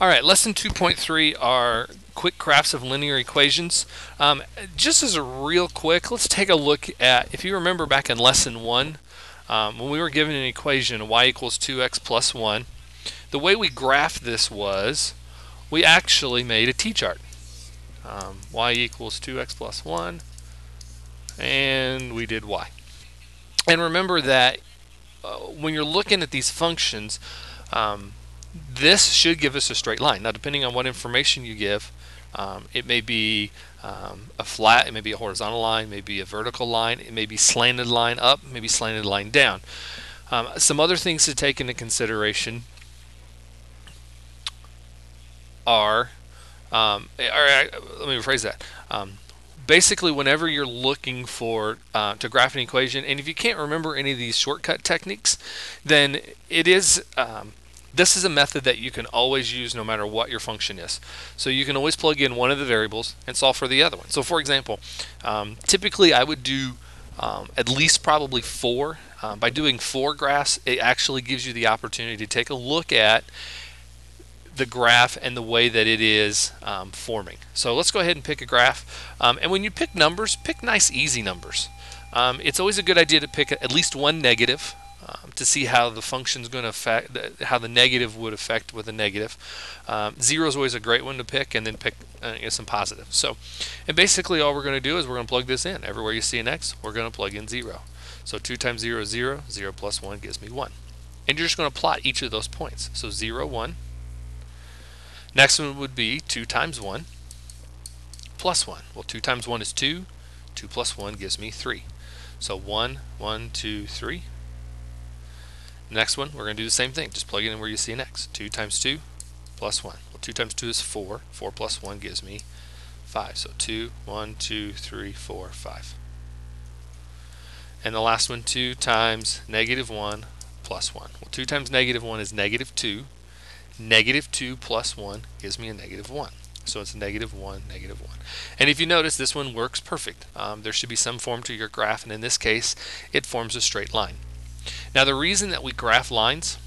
All right, lesson 2.3 are quick graphs of linear equations. Just as a real quick, let's take a look at, if you remember back in lesson 1, when we were given an equation, y equals 2x plus 1, the way we graphed this was we actually made a t-chart. Y equals 2x plus 1, and we did y. And remember that when you're looking at these functions, this should give us a straight line. Now, depending on what information you give, it may be a flat, it may be a horizontal line, it may be a vertical line, it may be slanted line up, maybe slanted line down. Some other things to take into consideration are, let me rephrase that. Basically, whenever you're looking for to graph an equation, and if you can't remember any of these shortcut techniques, then it is this is a method that you can always use no matter what your function is. So you can always plug in one of the variables and solve for the other one. So for example, typically I would do at least probably 4. By doing 4 graphs, it actually gives you the opportunity to take a look at the graph and the way that it is forming. So let's go ahead and pick a graph. And when you pick numbers, pick nice easy numbers. It's always a good idea to pick at least one negative to see how the function is going to affect, how the negative would affect with a negative. 0 is always a great one to pick, and then pick some positives. So, and basically all we're going to do is we're going to plug this in. Everywhere you see an x, we're going to plug in 0. So 2 times 0 is 0. 0 plus 1 gives me 1. And you're just going to plot each of those points. So 0, 1. Next one would be 2 times 1 plus 1. Well, 2 times 1 is 2. 2 plus 1 gives me 3. So 1, 1, 2, 3. Next one, we're going to do the same thing. Just plug it in where you see an x. 2 times 2 plus 1. Well, 2 times 2 is 4. 4 plus 1 gives me 5. So 2, 1, 2, 3, 4, 5. And the last one, 2 times negative 1 plus 1. Well, 2 times negative 1 is negative 2. Negative 2 plus 1 gives me a negative 1. So it's negative 1, negative 1. And if you notice, this one works perfect. There should be some form to your graph, and in this case, it forms a straight line. Now, the reason that we graph lines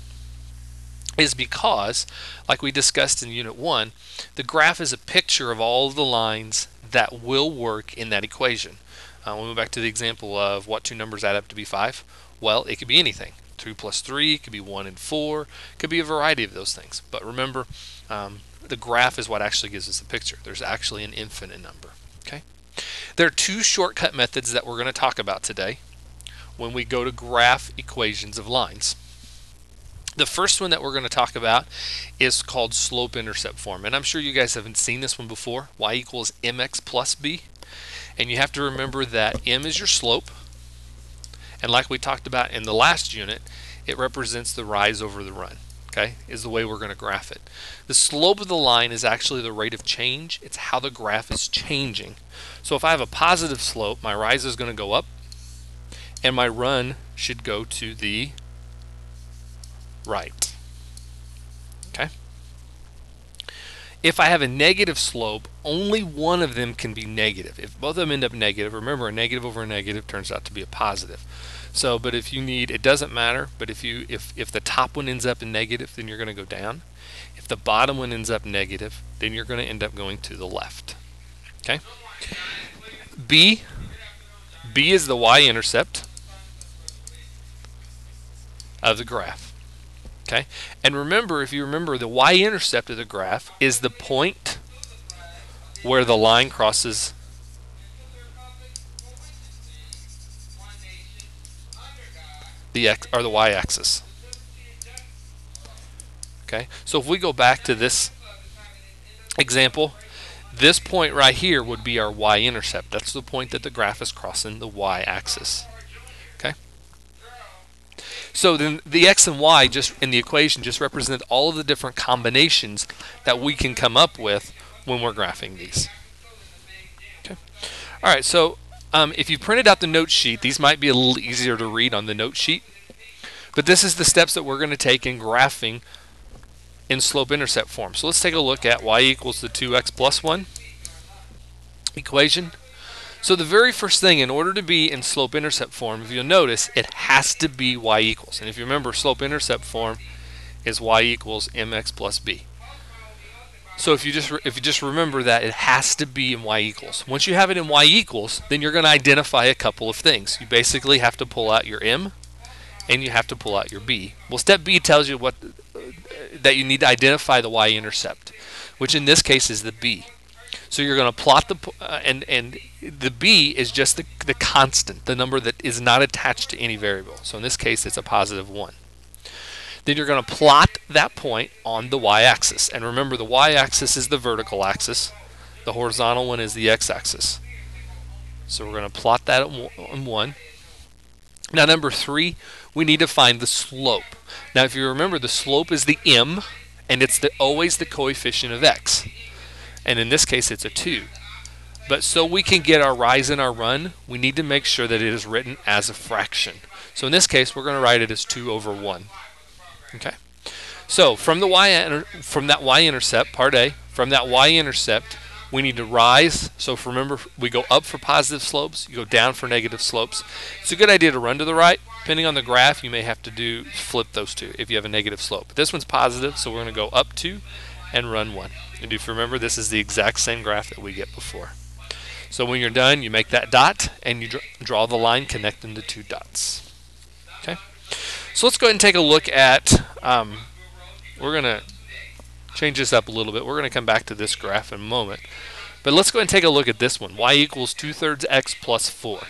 is because, like we discussed in Unit 1, the graph is a picture of all of the lines that will work in that equation. We'll move back to the example of what 2 numbers add up to be 5. Well, it could be anything. 2 plus 3, could be 1 and 4, could be a variety of those things. But remember, the graph is what actually gives us the picture. There's actually an infinite number. Okay. There are 2 shortcut methods that we're going to talk about today when we go to graph equations of lines. The first one that we're going to talk about is called slope-intercept form. And I'm sure you guys haven't seen this one before. Y equals mx plus b. And you have to remember that m is your slope. And like we talked about in the last unit, it represents the rise over the run, okay, is the way we're going to graph it. The slope of the line is actually the rate of change. It's how the graph is changing. So if I have a positive slope, my rise is going to go up, and my run should go to the right. Okay. If I have a negative slope, only one of them can be negative. If both of them end up negative, remember, a negative over a negative turns out to be a positive. So, but if you need, it doesn't matter, but if the top one ends up in negative, then you're going to go down. If the bottom one ends up negative, then you're going to end up going to the left. Okay? B is the y-intercept of the graph. Okay? And remember, if you remember, the y-intercept of the graph is the point where the line crosses the x or the y-axis. Okay? So if we go back to this example, this point right here would be our y-intercept. That's the point that the graph is crossing the y-axis. Okay? So then the x and y just in the equation just represent all of the different combinations that we can come up with when we're graphing these. Okay. All right, so if you printed out the note sheet, these might be a little easier to read on the note sheet. But this is the steps that we're going to take in graphing in slope-intercept form. So let's take a look at y equals the 2x plus 1 equation. So the very first thing, in order to be in slope-intercept form, if you'll notice, it has to be y equals. And if you remember, slope-intercept form is y equals mx plus b. So if you just remember that it has to be in y equals. Once you have it in y equals, then you're going to identify a couple of things. You basically have to pull out your m, and you have to pull out your b. Well, step b tells you that you need to identify the y-intercept, which in this case is the b. So you're going to plot and the b is just the constant, the number that is not attached to any variable. So in this case, it's a positive 1. Then you're going to plot that point on the y-axis. And remember, the y-axis is the vertical axis. The horizontal one is the x-axis. So we're going to plot that on 1. Now, number 3, we need to find the slope. Now, if you remember, the slope is the m, and it's always the coefficient of x. And in this case, it's a 2. But so we can get our rise and our run, we need to make sure that it is written as a fraction. So in this case, we're going to write it as 2 over 1. Okay. So from that y-intercept, part A, from that y-intercept, we need to rise. So remember, we go up for positive slopes, you go down for negative slopes. It's a good idea to run to the right. Depending on the graph, you may have to flip those two if you have a negative slope. But this one's positive, so we're going to go up 2 and run 1. And if you remember, this is the exact same graph that we get before. So when you're done, you make that dot, and you draw the line connecting the 2 dots. Okay. So let's go ahead and take a look at, we're going to change this up a little bit. We're going to come back to this graph in a moment. But let's go ahead and take a look at this one. Y equals 2/3 x plus 4.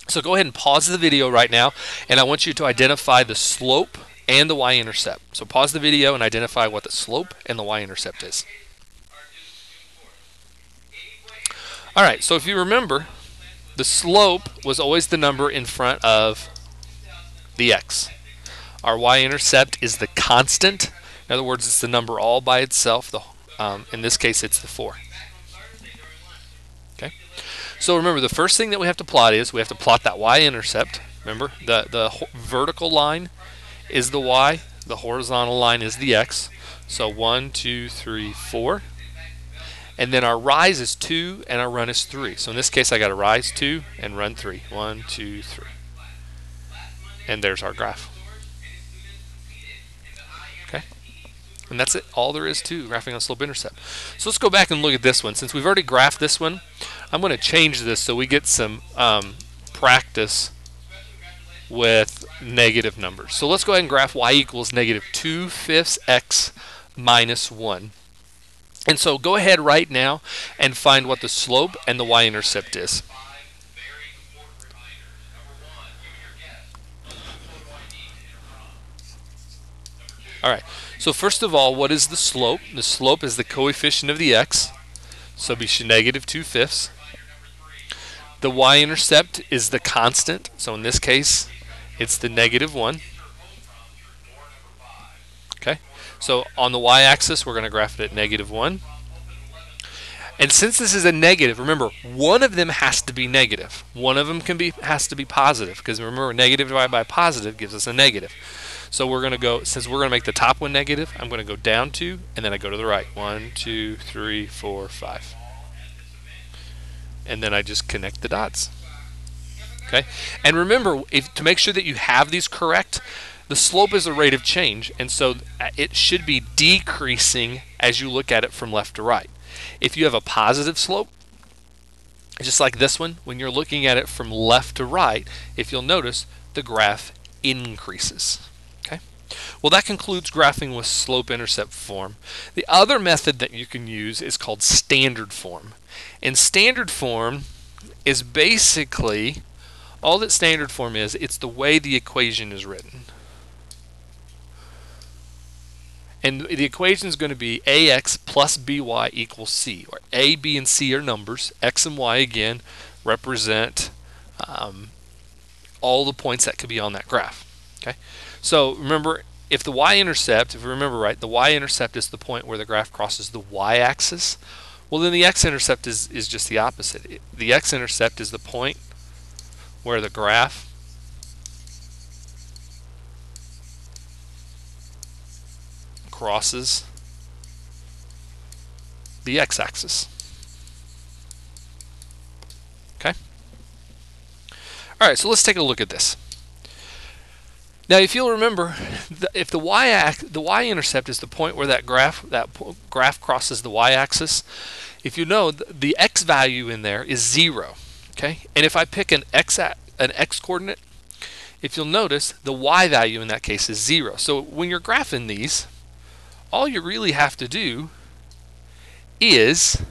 So go ahead and pause the video right now, and I want you to identify the slope and the y-intercept. So pause the video and identify what the slope and the y-intercept is. Alright, so if you remember, the slope was always the number in front of the x. Our y-intercept is the constant. In other words, it's the number all by itself. In this case, it's the 4. Okay. So remember, the first thing that we have to plot is we have to plot that y-intercept. Remember, the vertical line is the y, the horizontal line is the x. So 1, 2, 3, 4. And then our rise is 2 and our run is 3. So in this case, I got to rise 2 and run 3. 1, 2, 3. And there's our graph. Okay. And that's it. All there is to graphing on slope-intercept. So let's go back and look at this one. Since we've already graphed this one, I'm going to change this so we get some practice with negative numbers. So let's go ahead and graph y equals negative 2/5 x minus 1. And so go ahead right now and find what the slope and the y-intercept is. Alright, so first of all, what is the slope? The slope is the coefficient of the x, so it'll be negative 2/5. The y-intercept is the constant, so in this case, it's the negative 1. Okay, so on the y-axis, we're going to graph it at negative 1. And since this is a negative, remember, one of them has to be negative. One of them has to be positive, because remember, negative divided by positive gives us a negative. So we're going to go, since we're going to make the top one negative, I'm going to go down 2, and then I go to the right. 1, 2, 3, 4, 5. And then I just connect the dots. Okay? And remember, to make sure that you have these correct, the slope is the rate of change, and so it should be decreasing as you look at it from left to right. If you have a positive slope, just like this one, when you're looking at it from left to right, if you'll notice, the graph increases. Okay? Well, that concludes graphing with slope-intercept form. The other method that you can use is called standard form. And standard form is basically, all that standard form is, it's the way the equation is written. And the equation is going to be ax plus by equals c, or a, b, and c are numbers. X and y, again, represent all the points that could be on that graph. Okay, so remember, if the y-intercept, if you remember right, the y-intercept is the point where the graph crosses the y-axis. Well, then the x-intercept is just the opposite. The x-intercept is the point where the graph crosses the x-axis. Okay? Alright, so let's take a look at this. Now, if you'll remember, if the y-intercept is the point where that graph crosses the y-axis, if you know the x value in there is 0, okay? And if I pick an x coordinate, if you'll notice, the y value in that case is 0. So when you're graphing these, all you really have to do is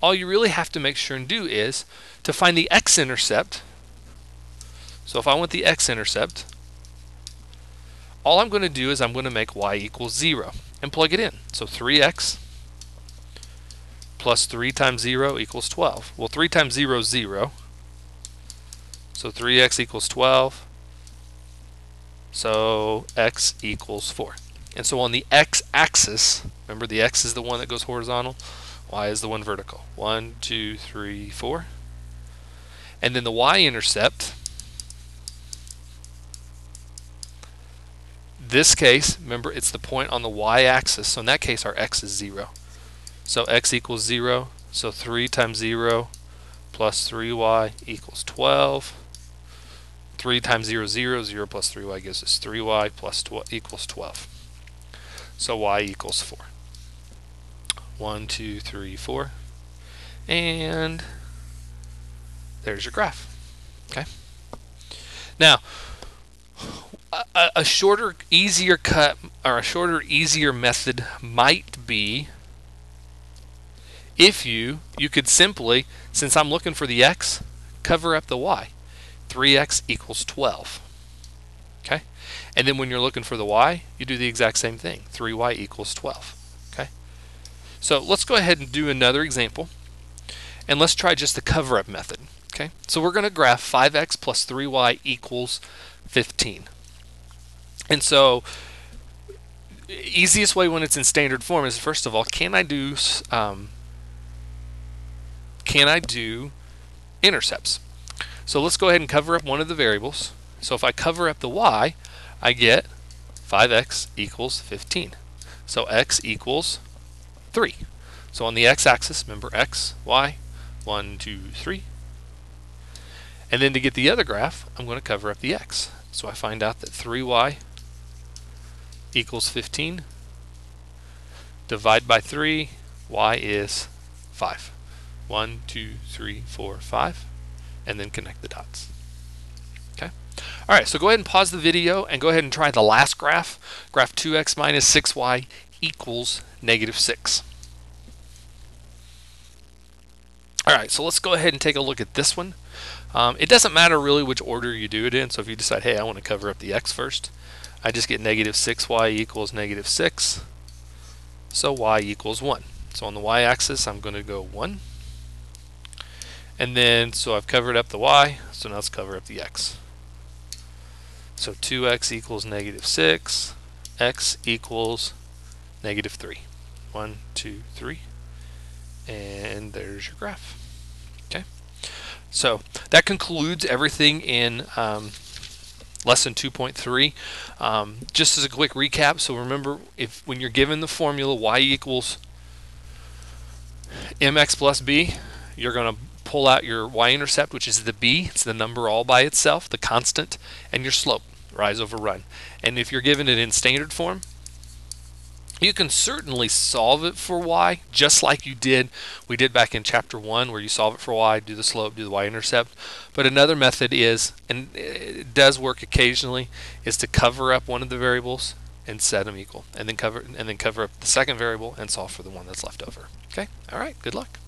make sure and do is to find the x-intercept. So if I want the x-intercept, all I'm going to do is I'm going to make y equals 0 and plug it in. So 3x plus 3 times 0 equals 12. Well, 3 times 0 is 0. So 3x equals 12. So x equals 4. And so on the x-axis, remember the x is the one that goes horizontal, y is the one vertical. 1, 2, 3, 4. And then the y-intercept, this case, remember it's the point on the y-axis, so in that case our x is 0. So x equals 0, so 3 times 0 plus 3y equals 12. 3 times 0 is 0, 0 plus 3y gives us 3y plus equals 12. So y equals 4. 1, 2, 3, 4. And there's your graph. Okay. Now, a shorter, easier cut, or a shorter, easier method might be if you could simply, since I'm looking for the x, cover up the y. 3x equals 12. Okay? And then when you're looking for the y, you do the exact same thing. 3y equals 12. Okay? So let's go ahead and do another example. And let's try just the cover-up method. Okay? So we're going to graph 5x plus 3y equals 15. And so easiest way when it's in standard form is, first of all, can I do intercepts? So let's go ahead and cover up one of the variables. So if I cover up the y, I get 5x equals 15. So x equals 3. So on the x-axis, remember x, y, 1, 2, 3. And then to get the other graph, I'm going to cover up the x. So I find out that 3y equals 15. Divide by 3, y is 5. 1, 2, 3, 4, 5. And then connect the dots. Okay. All right, so go ahead and pause the video and go ahead and try the last graph. Graph 2x minus 6y equals -6. All right, so let's go ahead and take a look at this one. It doesn't matter really which order you do it in. So if you decide, hey, I want to cover up the x first, I just get -6y equals -6. So y equals 1. So on the y-axis, I'm going to go 1. And then, so I've covered up the y, so now let's cover up the x. So 2x equals -6, x equals -3. 1, 2, 3. And there's your graph. Okay. So that concludes everything in lesson 2.3. Just as a quick recap, so remember, when you're given the formula y equals mx plus b, you're going to pull out your y-intercept, which is the b, it's the number all by itself, the constant, and your slope, rise over run. And if you're given it in standard form, you can certainly solve it for y, just like we did back in chapter 1, where you solve it for y, do the slope, do the y-intercept. But another method is, and it does work occasionally, is to cover up one of the variables and set them equal, and then cover up the second variable and solve for the one that's left over. Okay, all right, good luck.